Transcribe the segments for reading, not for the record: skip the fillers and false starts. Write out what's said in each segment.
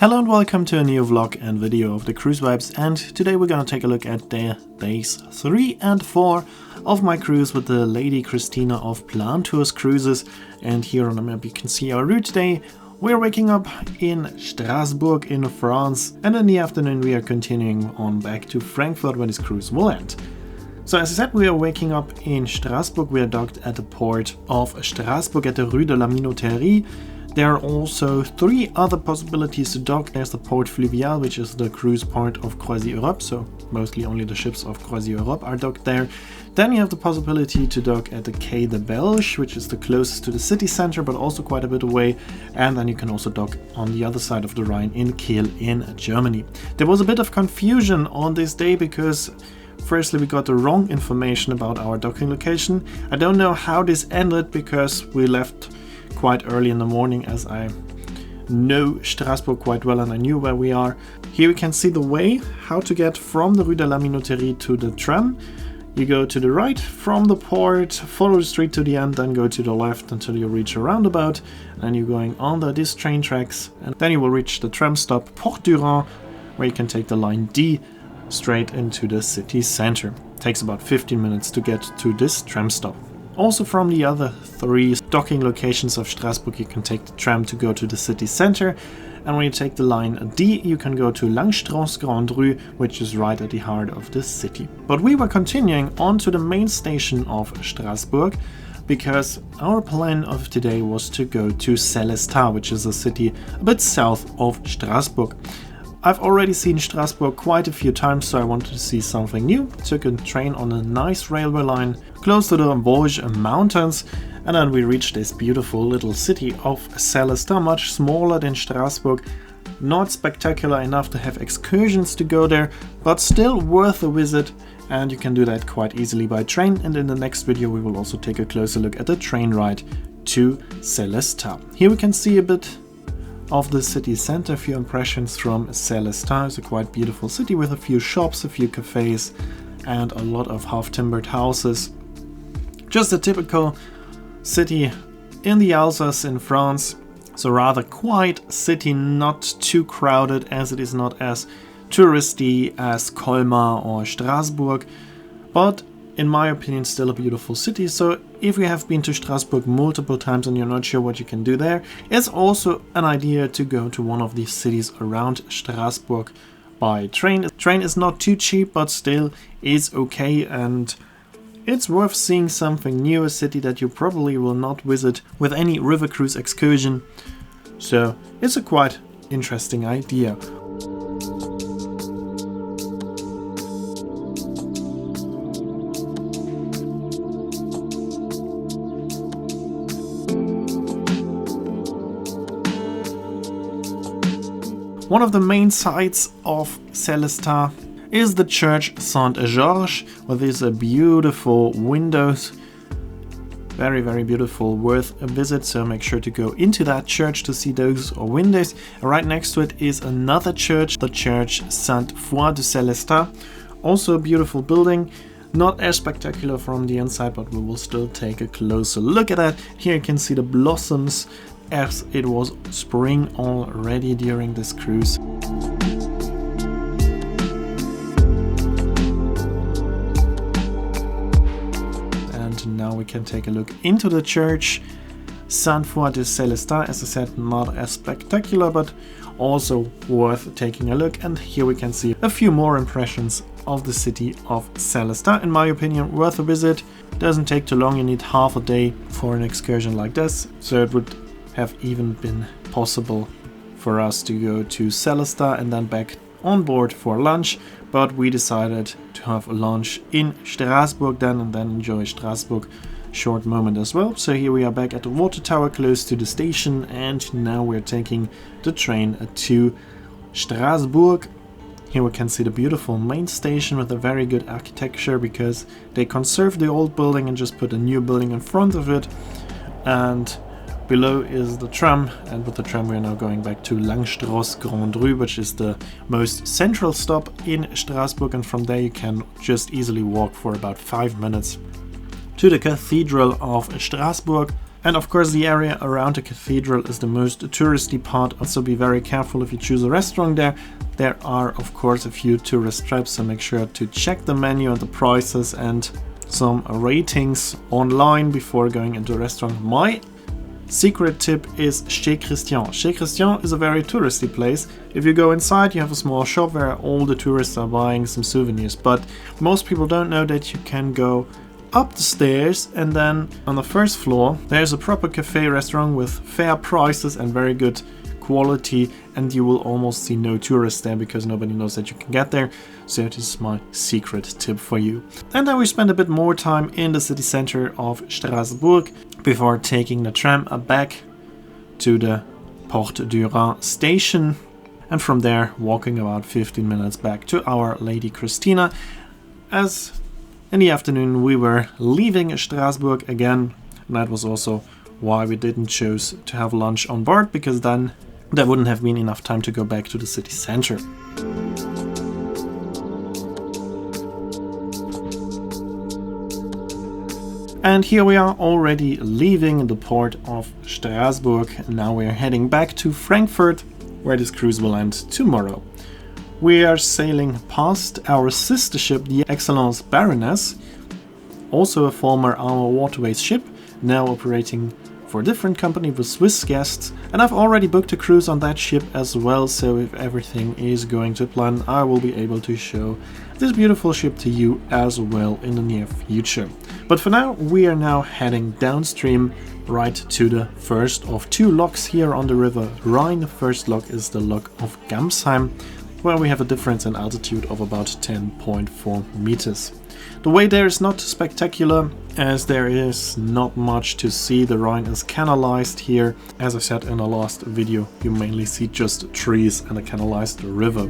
Hello and welcome to a new vlog and video of the cruise vibes, and today we're gonna take a look at the days 3 and 4 of my cruise with the lady Cristina of Plantours Cruises. And here on the map you can see our route today. We're waking up in Strasbourg in France, and in the afternoon we are continuing on back to Frankfurt where this cruise will end. So as I said, we are waking up in Strasbourg. We are docked at the port of Strasbourg at the Rue de la Minoterie. There are also 3 other possibilities to dock. There's the Port Fluvial, which is the cruise port of CroisiEurope, so mostly only the ships of CroisiEurope are docked there. Then you have the possibility to dock at the Quai de Belge, which is the closest to the city center, but also quite a bit away. And then you can also dock on the other side of the Rhine in Kiel in Germany. There was a bit of confusion on this day because firstly we got the wrong information about our docking location. I don't know how this ended because we left quite early in the morning, as I know Strasbourg quite well and I knew where we are. Here we can see the way how to get from the Rue de la Minoterie to the tram. You go to the right from the port, follow the street to the end, then go to the left until you reach a roundabout, and you're going under these train tracks, and then you will reach the tram stop Port Durand, where you can take the line D straight into the city center. It takes about 15 minutes to get to this tram stop. Also from the other 3 docking locations of Strasbourg you can take the tram to go to the city center, and when you take the line D you can go to Langstrasse Grande Rue, which is right at the heart of the city. But we were continuing on to the main station of Strasbourg because our plan of today was to go to Sèlestat, which is a city a bit south of Strasbourg. I've already seen Strasbourg quite a few times, so I wanted to see something new. Took a train on a nice railway line close to the Vosges mountains, and then we reached this beautiful little city of Sèlestat, much smaller than Strasbourg. Not spectacular enough to have excursions to go there, but still worth a visit, and you can do that quite easily by train. And in the next video we will also take a closer look at the train ride to Sèlestat. Here we can see a bit of the city center. A few impressions from Sèlestat. It's a quite beautiful city with a few shops, a few cafes, and a lot of half-timbered houses. Just a typical city in the Alsace in France. So rather quiet city, not too crowded, as it is not as touristy as Colmar or Strasbourg, but in my opinion still a beautiful city. So if you have been to Strasbourg multiple times and you're not sure what you can do there, it's also an idea to go to one of these cities around Strasbourg by train. Train is not too cheap, but still is okay, and it's worth seeing something new, a city that you probably will not visit with any river cruise excursion. So it's a quite interesting idea. One of the main sights of Sèlestat is the church Saint-Georges, with these beautiful windows. Very, very beautiful, worth a visit, so make sure to go into that church to see those windows. Right next to it is another church, the church Sainte-Foy de Sèlestat. Also a beautiful building, not as spectacular from the inside, but we will still take a closer look at that. Here you can see the blossoms, as it was spring already during this cruise. And now we can take a look into the church Sainte-Foy de Sèlestat. As I said, not as spectacular, but also worth taking a look. And here we can see a few more impressions of the city of Sèlestat. In my opinion, worth a visit. Doesn't take too long, you need half a day for an excursion like this, so it would have even been possible for us to go to Sèlestat and then back on board for lunch, but we decided to have a lunch in Strasbourg then, and then enjoy Strasbourg short moment as well. So here we are back at the water tower close to the station, and now we're taking the train to Strasbourg. Here we can see the beautiful main station with a very good architecture, because they conserved the old building and just put a new building in front of it. And below is the tram, and with the tram we are now going back to Langstrasse Grande Rue, which is the most central stop in Strasbourg, and from there you can just easily walk for about 5 minutes to the Cathedral of Strasbourg. And of course the area around the cathedral is the most touristy part, so be very careful if you choose a restaurant there. There are of course a few tourist traps, so make sure to check the menu and the prices and some ratings online before going into a restaurant. My secret tip is Chez Christian. Chez Christian is a very touristy place. If you go inside, you have a small shop where all the tourists are buying some souvenirs, but most people don't know that you can go up the stairs, and then on the first floor there's a proper cafe restaurant with fair prices and very good quality, and you will almost see no tourists there because nobody knows that you can get there. So this is my secret tip for you. And then we spend a bit more time in the city center of Strasbourg before taking the tram back to the Porte du Rhin station, and from there walking about 15 minutes back to Our Lady Cristina, as in the afternoon we were leaving Strasbourg again, and that was also why we didn't choose to have lunch on board, because then there wouldn't have been enough time to go back to the city center. And here we are already leaving the port of Strasbourg. Now we are heading back to Frankfurt, where this cruise will end tomorrow. We are sailing past our sister ship, the Excellence Baroness, also a former Our Waterways ship, now operating for a different company with Swiss guests, and I've already booked a cruise on that ship as well, so if everything is going to plan, I will be able to show this beautiful ship to you as well in the near future. But for now, we are now heading downstream right to the first of two locks here on the river Rhine. The first lock is the lock of Gamsheim, where we have a difference in altitude of about 10.4 meters. The way there is not spectacular, as there is not much to see. The Rhine is canalized here. As I said in the last video, you mainly see just trees and a canalized river.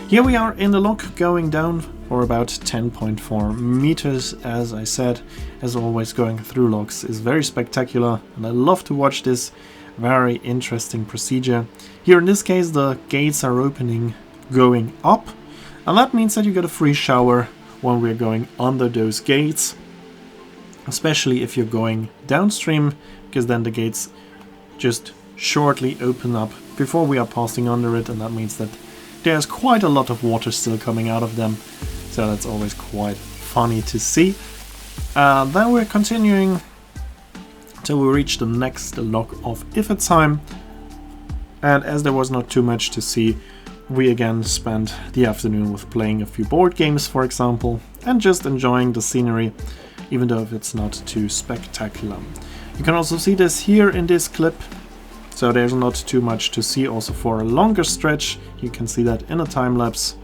Here we are in the lock, going down for about 10.4 meters. As I said, as always, going through locks is very spectacular, and I love to watch this very interesting procedure. Here in this case, the gates are opening going up, and that means that you get a free shower when we're going under those gates, especially if you're going downstream, because then the gates just shortly open up before we are passing under it, and that means that there's quite a lot of water still coming out of them, so that's always quite funny to see. Then we're continuing till we reach the next lock of Iffezheim, and as there was not too much to see, we again spent the afternoon with playing a few board games, for example, and just enjoying the scenery, even though it's not too spectacular. You can also see this here in this clip. So there's not too much to see also for a longer stretch. You can see that in a time lapse.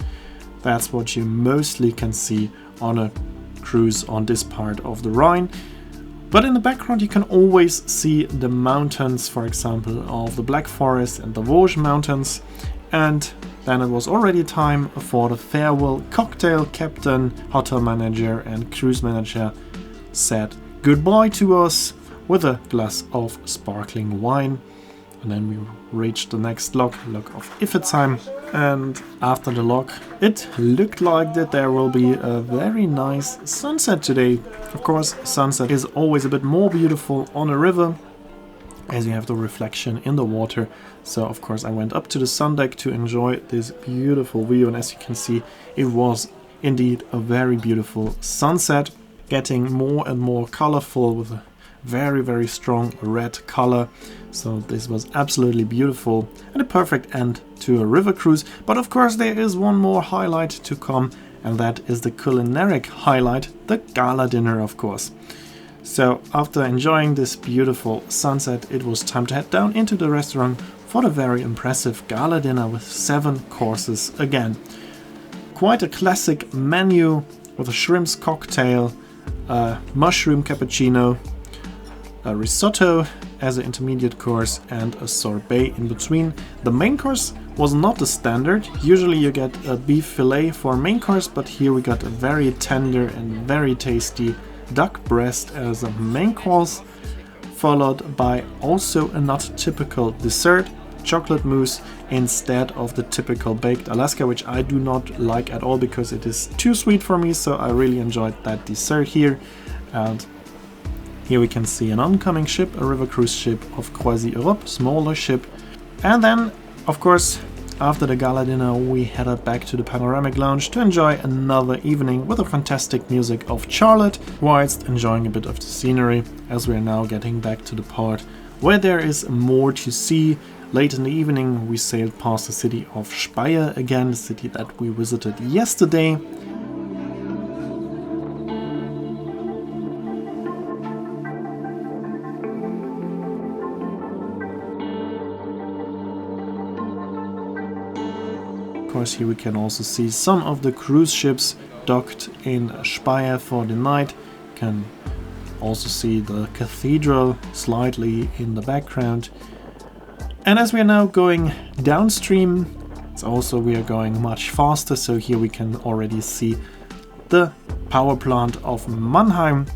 That's what you mostly can see on a cruise on this part of the Rhine. But in the background you can always see the mountains, for example, of the Black Forest and the Vosges Mountains. And then it was already time for the farewell cocktail. Captain, hotel manager and cruise manager said goodbye to us with a glass of sparkling wine. And then we reached the next lock of Iffezheim, and after the lock it looked like that there will be a very nice sunset today. Of course, sunset is always a bit more beautiful on a river, as you have the reflection in the water. So of course I went up to the sun deck to enjoy this beautiful view, and as you can see, it was indeed a very beautiful sunset, getting more and more colorful with a very strong red color. So this was absolutely beautiful and a perfect end to a river cruise. But of course there is one more highlight to come, and that is the culinary highlight, the gala dinner, of course. So after enjoying this beautiful sunset, it was time to head down into the restaurant for the very impressive gala dinner with 7 courses again. Quite a classic menu with a shrimps cocktail, a mushroom cappuccino, a risotto as an intermediate course, and a sorbet in between. The main course was not the standard. Usually you get a beef fillet for main course, but here we got a very tender and very tasty duck breast as a main course, followed by also a not typical dessert, chocolate mousse instead of the typical baked Alaska, which I do not like at all because it is too sweet for me, so I really enjoyed that dessert here. And here we can see an oncoming ship, a river cruise ship of Croisière Europe, smaller ship. And then, of course, after the gala dinner, we headed back to the panoramic lounge to enjoy another evening with the fantastic music of Charlotte, whilst enjoying a bit of the scenery, as we are now getting back to the part where there is more to see. Late in the evening, we sailed past the city of Speyer again, the city that we visited yesterday. Of course, here we can also see some of the cruise ships docked in Speyer for the night. You can also see the cathedral slightly in the background. And as we are now going downstream, we are going much faster, so here we can already see the power plant of Mannheim.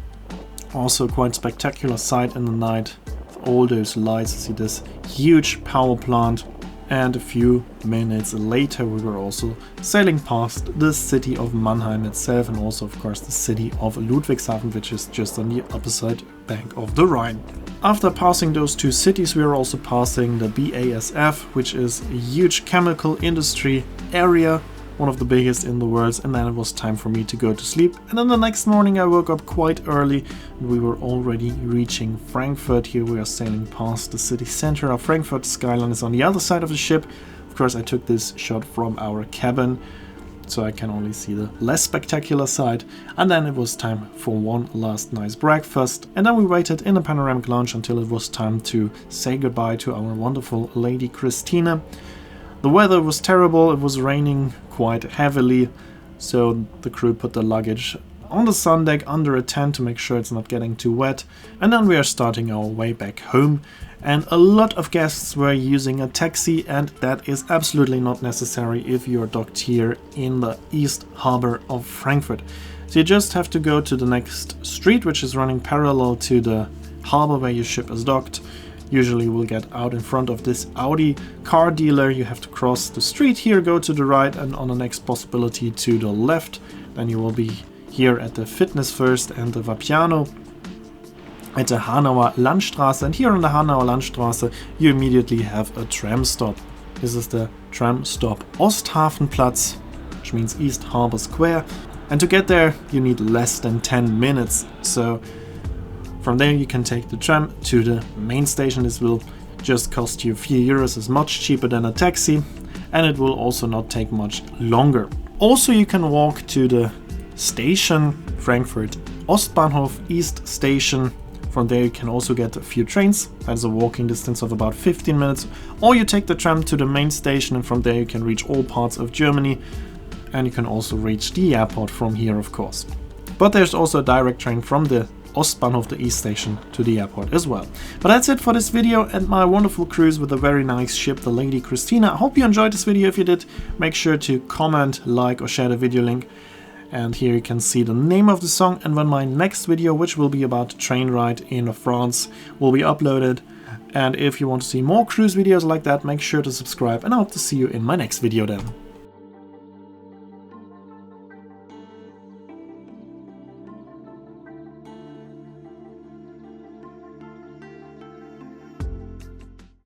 Also quite spectacular sight in the night. With all those lights, you see this huge power plant. And a few minutes later we were also sailing past the city of Mannheim itself, and also of course the city of Ludwigshafen, which is just on the opposite bank of the Rhine. After passing those two cities, we are also passing the BASF, which is a huge chemical industry area, one of the biggest in the world, and then it was time for me to go to sleep. And then the next morning I woke up quite early and we were already reaching Frankfurt. Here we are sailing past the city center of Frankfurt. Skyline is on the other side of the ship. Of course, I took this shot from our cabin, so I can only see the less spectacular side. And then it was time for one last nice breakfast, and then we waited in the panoramic lounge until it was time to say goodbye to our wonderful lady Cristina. The weather was terrible, it was raining quite heavily, so the crew put the luggage on the sun deck under a tent to make sure it's not getting too wet. And then we are starting our way back home, and a lot of guests were using a taxi, and that is absolutely not necessary if you're docked here in the East Harbor of Frankfurt. So you just have to go to the next street, which is running parallel to the harbor where your ship is docked. Usually we'll get out in front of this Audi car dealer. You have to cross the street here, go to the right, and on the next possibility to the left. Then you will be here at the Fitness First and the Vapiano at the Hanauer Landstraße. And here on the Hanauer Landstraße you immediately have a tram stop. This is the tram stop Osthafenplatz, which means East Harbor Square. And to get there you need less than 10 minutes. So from there you can take the tram to the main station. This will just cost you a few euros, it's much cheaper than a taxi, and it will also not take much longer. Also you can walk to the station, Frankfurt Ostbahnhof East Station. From there you can also get a few trains, that is a walking distance of about 15 minutes, or you take the tram to the main station, and from there you can reach all parts of Germany, and you can also reach the airport from here, of course. But there's also a direct train from the Ostbahnhof, the East Station, to the airport as well. But that's it for this video and my wonderful cruise with a very nice ship, the Lady Cristina. I hope you enjoyed this video. If you did, make sure to comment, like or share the video link. And here you can see the name of the song and when my next video, which will be about the train ride in France, will be uploaded. And if you want to see more cruise videos like that, make sure to subscribe, and I hope to see you in my next video then.